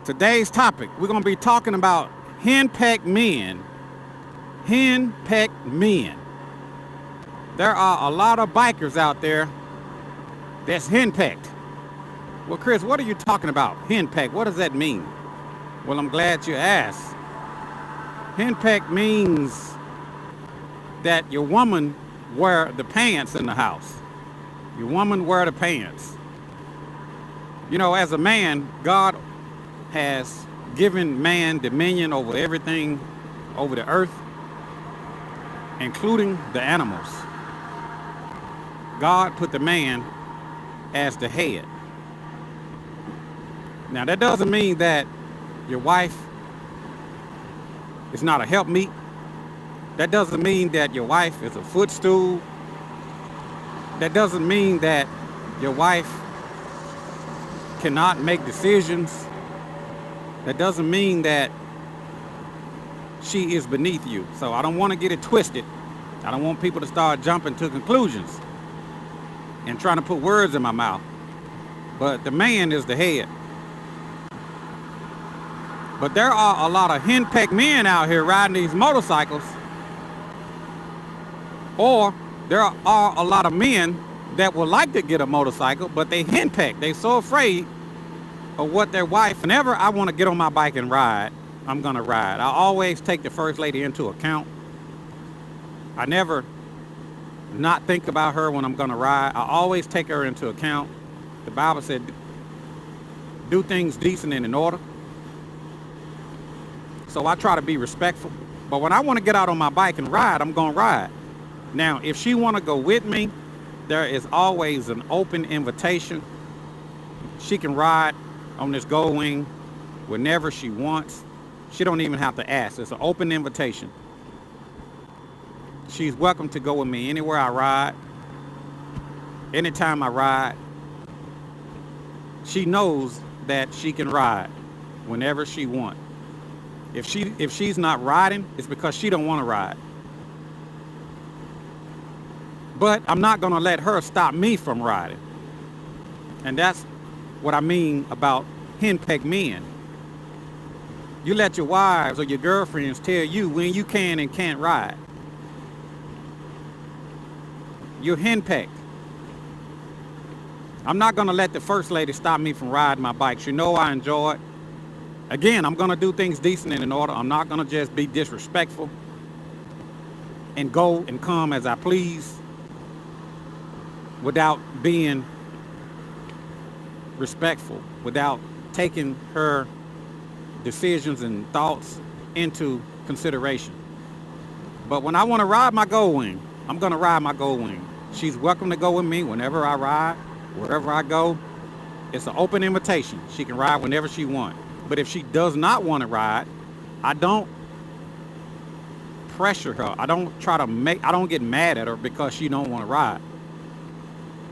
Today's topic, we're going to be talking about henpecked men. Henpecked men. There are a lot of bikers out there that's henpecked. Well, Chris, what are you talking about? Henpecked, what does that mean? Well, I'm glad you asked. Henpecked means that your woman wear the pants in the house. Your woman wear the pants. You know, as a man, God has given man dominion over everything, over the earth, including the animals. God put the man as the head. Now, that doesn't mean that your wife is not a helpmeet. That doesn't mean that your wife is a footstool. That doesn't mean that your wife cannot make decisions. That doesn't mean that she is beneath you. So I don't want to get it twisted. I don't want people to start jumping to conclusions and trying to put words in my mouth. But the man is the head. But there are a lot of henpecked men out here riding these motorcycles. Or there are a lot of men that would like to get a motorcycle, but they henpecked. They're so afraid of what their wife. Whenever I want to get on my bike and ride, I'm going to ride. I always take the first lady into account. I never not think about her when I'm going to ride. I always take her into account. The Bible said, do things decent and in order. So I try to be respectful. But when I want to get out on my bike and ride, I'm going to ride. Now, if she want to go with me, there is always an open invitation. She can ride on this Gold Wing whenever she wants. She don't even have to ask. It's an open invitation. She's welcome to go with me anywhere I ride, anytime I ride. She knows that she can ride whenever she wants. If she's not riding, it's because she don't want to ride. But I'm not going to let her stop me from riding. And that's what I mean about henpecked men. You let your wives or your girlfriends tell you when you can and can't ride. You're henpecked. I'm not going to let the first lady stop me from riding my bike. She know I enjoy it. Again, I'm going to do things decent and in order. I'm not going to just be disrespectful and go and come as I please without being respectful, without taking her decisions and thoughts into consideration. But when I want to ride my Gold Wing, I'm going to ride my Gold Wing. She's welcome to go with me whenever I ride, wherever I go. It's an open invitation. She can ride whenever she wants. But if she does not want to ride, I don't pressure her. I don't get mad at her because she don't want to ride.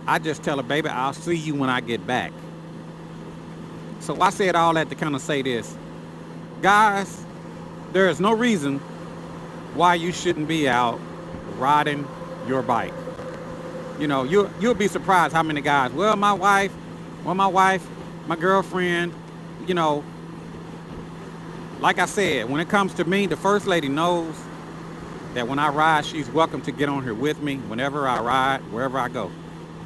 I just tell her, baby, I'll see you when I get back. So I said all that to kind of say this. Guys, there is no reason why you shouldn't be out riding your bike. You know, you'll be surprised how many guys, my wife, my girlfriend, you know, like I said, when it comes to me, the first lady knows that when I ride, she's welcome to get on here with me whenever I ride, wherever I go.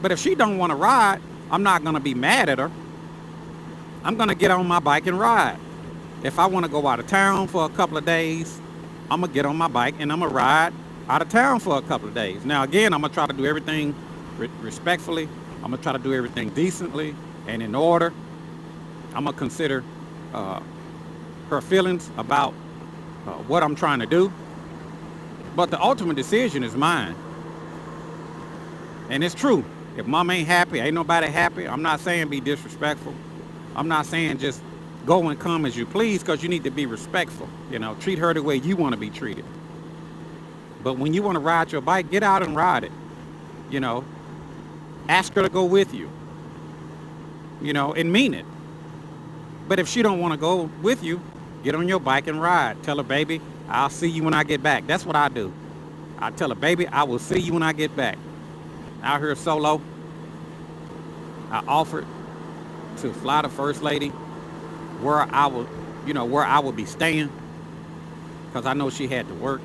But if she don't want to ride, I'm not going to be mad at her. I'm going to get on my bike and ride. If I want to go out of town for a couple of days, I'm going to get on my bike and I'm going to ride out of town for a couple of days. Now, again, I'm going to try to do everything respectfully. I'm going to try to do everything decently and in order. I'm going to consider her feelings about what I'm trying to do. But the ultimate decision is mine. And it's true. If mom ain't happy, ain't nobody happy. I'm not saying be disrespectful. I'm not saying just go and come as you please, because you need to be respectful. You know, treat her the way you want to be treated. But when you want to ride your bike, get out and ride it. You know, ask her to go with you. You know, and mean it. But if she don't want to go with you, get on your bike and ride. Tell her, baby, I'll see you when I get back. That's what I do. I tell her, baby, I will see you when I get back. Out here solo, I offered to fly the first lady where I would, where I would be staying, because I know she had to work.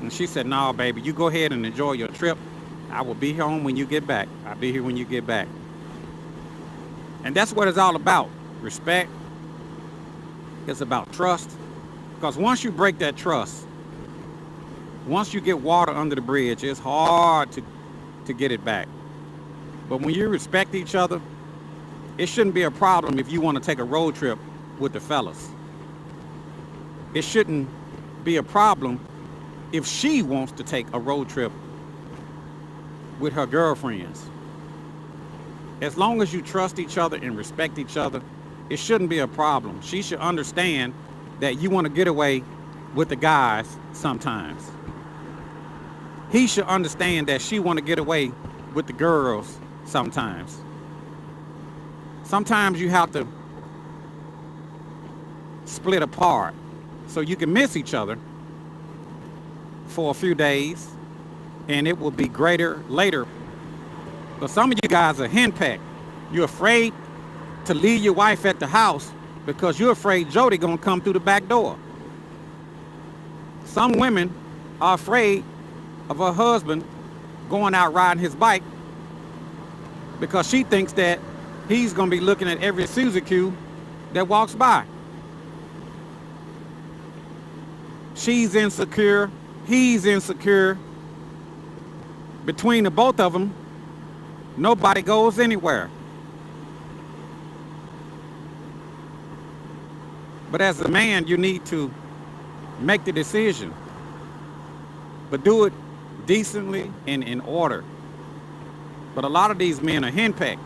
And she said, "No, baby, you go ahead and enjoy your trip. I will be home when you get back. I'll be here when you get back." And that's what it's all about. Respect. It's about trust. Because once you break that trust, once you get water under the bridge, it's hard to get it back. But when you respect each other, it shouldn't be a problem if you want to take a road trip with the fellas. It shouldn't be a problem if she wants to take a road trip with her girlfriends. As long as you trust each other and respect each other, it shouldn't be a problem. She should understand that you want to get away with the guys sometimes. He should understand that she want to get away with the girls sometimes. Sometimes you have to split apart so you can miss each other for a few days, and it will be greater later. But some of you guys are henpecked. You're afraid to leave your wife at the house because you're afraid Jody gonna come through the back door. Some women are afraid of her husband going out riding his bike because she thinks that he's gonna be looking at every Suzuki that walks by. She's insecure, he's insecure. Between the both of them, nobody goes anywhere. But as a man, you need to make the decision, but do it decently and in order. But a lot of these men are henpecked.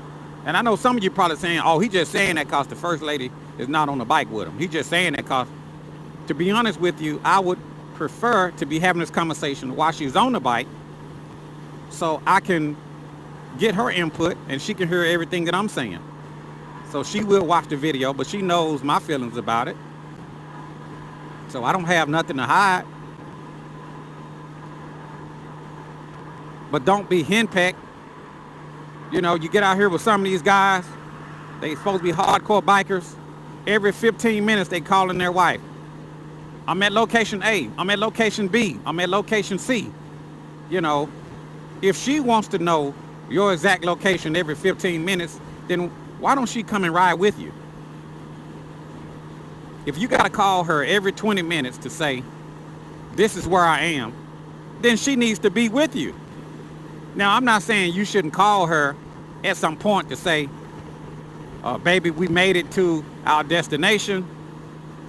And I know some of you probably saying, "Oh, he just saying that because the first lady is not on the bike with him. He just saying that because," to be honest with you, I would prefer to be having this conversation while she's on the bike so I can get her input and she can hear everything that I'm saying. So she will watch the video, but she knows my feelings about it. So I don't have nothing to hide. But don't be henpecked. You get out here with some of these guys, they supposed to be hardcore bikers. Every 15 minutes they calling their wife. "I'm at location A, I'm at location B, I'm at location C." If she wants to know your exact location every 15 minutes, then why don't she come and ride with you? If you got to call her every 20 minutes to say, "This is where I am," then she needs to be with you. Now, I'm not saying you shouldn't call her at some point to say, "Baby, we made it to our destination,"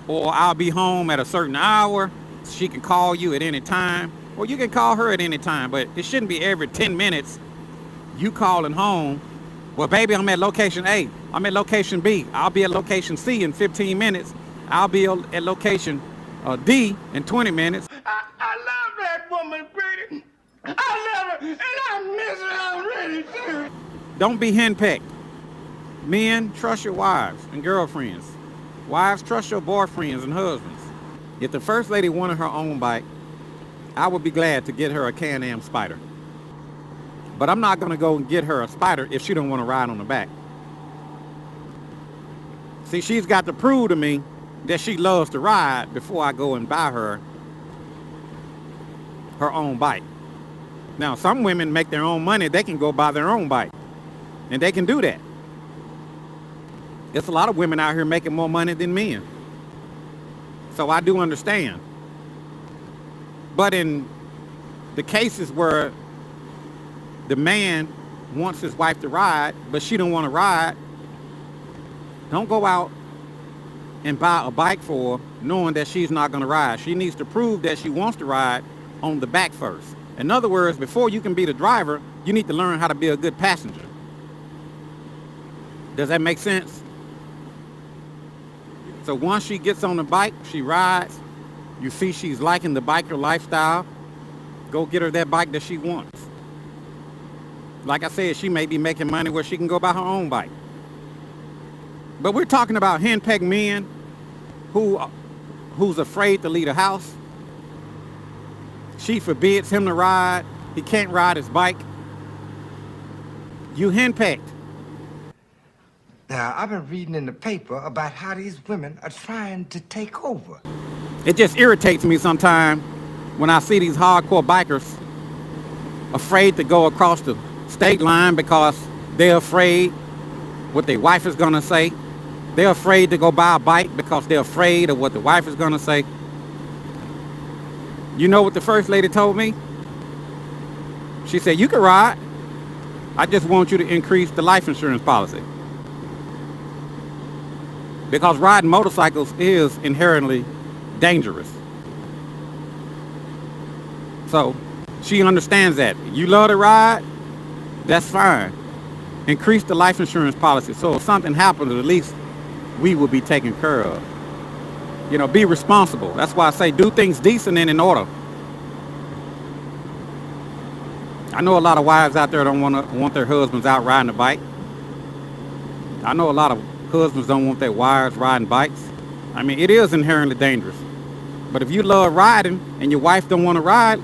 or "I'll be home at a certain hour." She can call you at any time, or you can call her at any time, but it shouldn't be every 10 minutes you calling home. "Well, baby, I'm at location A, I'm at location B, I'll be at location C in 15 minutes, I'll be at location D in 20 minutes. I love that woman, pretty. I love her, and I miss her already, too. Don't be henpecked. Men, trust your wives and girlfriends. Wives, trust your boyfriends and husbands. If the first lady wanted her own bike, I would be glad to get her a Can-Am Spider. But I'm not going to go and get her a Spider if she don't want to ride on the back. See, she's got to prove to me that she loves to ride before I go and buy her own bike. Now, some women make their own money. They can go buy their own bike. And they can do that. There's a lot of women out here making more money than men. So I do understand. But in the cases where the man wants his wife to ride, but she don't want to ride, don't go out and buy a bike for her knowing that she's not going to ride. She needs to prove that she wants to ride on the back first. In other words, before you can be the driver, you need to learn how to be a good passenger. Does that make sense? So once she gets on the bike, she rides, you see she's liking the biker lifestyle, go get her that bike that she wants. Like I said, she may be making money where she can go buy her own bike. But we're talking about henpecked men who's afraid to leave the house. She forbids him to ride. He can't ride his bike. You henpecked. Now, I've been reading in the paper about how these women are trying to take over. It just irritates me sometimes when I see these hardcore bikers afraid to go across the state line because they're afraid what their wife is gonna say. They're afraid to go buy a bike because they're afraid of what the wife is gonna say. You know what the first lady told me? She said, you can ride. I just want you to increase the life insurance policy. Because riding motorcycles is inherently dangerous. So she understands that. You love to ride, that's fine. Increase the life insurance policy so if something happens, at least we will be taken care of. You know, be responsible. That's why I say do things decent and in order. I know a lot of wives out there don't want their husbands out riding a bike. I know a lot of husbands don't want their wives riding bikes. I mean, it is inherently dangerous. But if you love riding and your wife don't want to ride,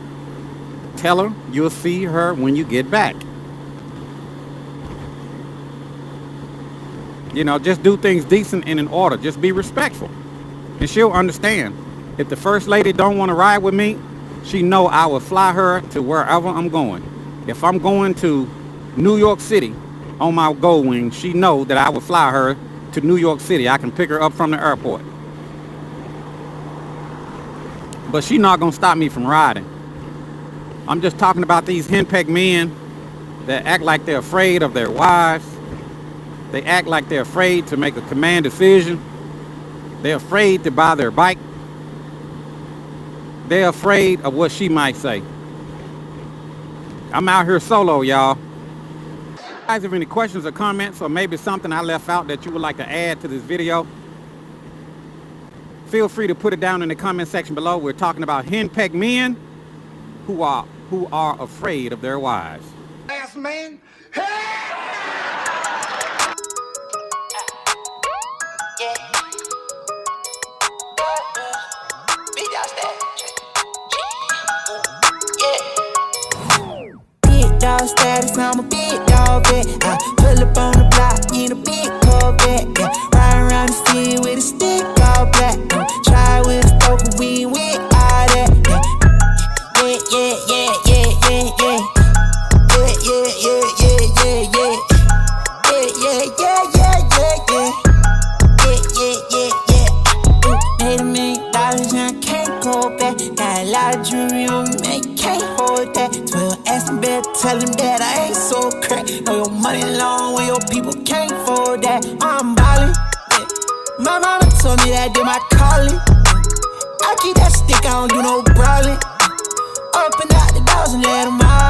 tell her you'll see her when you get back. You know, just do things decent and in order. Just be respectful. And she'll understand. If the first lady don't want to ride with me, she know I will fly her to wherever I'm going. If I'm going to New York City on my Gold Wing, she know that I will fly her to New York City. I can pick her up from the airport. But she not gonna stop me from riding. I'm just talking about these henpecked men that act like they're afraid of their wives. They act like they're afraid to make a command decision. They're afraid to buy their bike. They're afraid of what she might say. I'm out here solo, y'all. If you guys have any questions or comments, or maybe something I left out that you would like to add to this video, feel free to put it down in the comment section below. We're talking about henpecked men who are afraid of their wives. Last man, Big dog status, I'm a big dog vet. I pull up on the block in a big Corvette. Yeah, riding around the city with a stick all black. Try with a stove, but we ain't with all that. Yeah, yeah, yeah, yeah, yeah, yeah, yeah, yeah, yeah, yeah, yeah, yeah, yeah, yeah, yeah, yeah, yeah, yeah, yeah. Made $1 million and I can't go back. Got a lot of jewelry on me, man, you can't hold that. 12 asking better, tell him that I ain't so crack. Know your money long when your people can't afford that. I'm ballin', yeah. My mama told me that I did my calling. I keep that stick, I don't do no brawling. Open out the doors and let them out.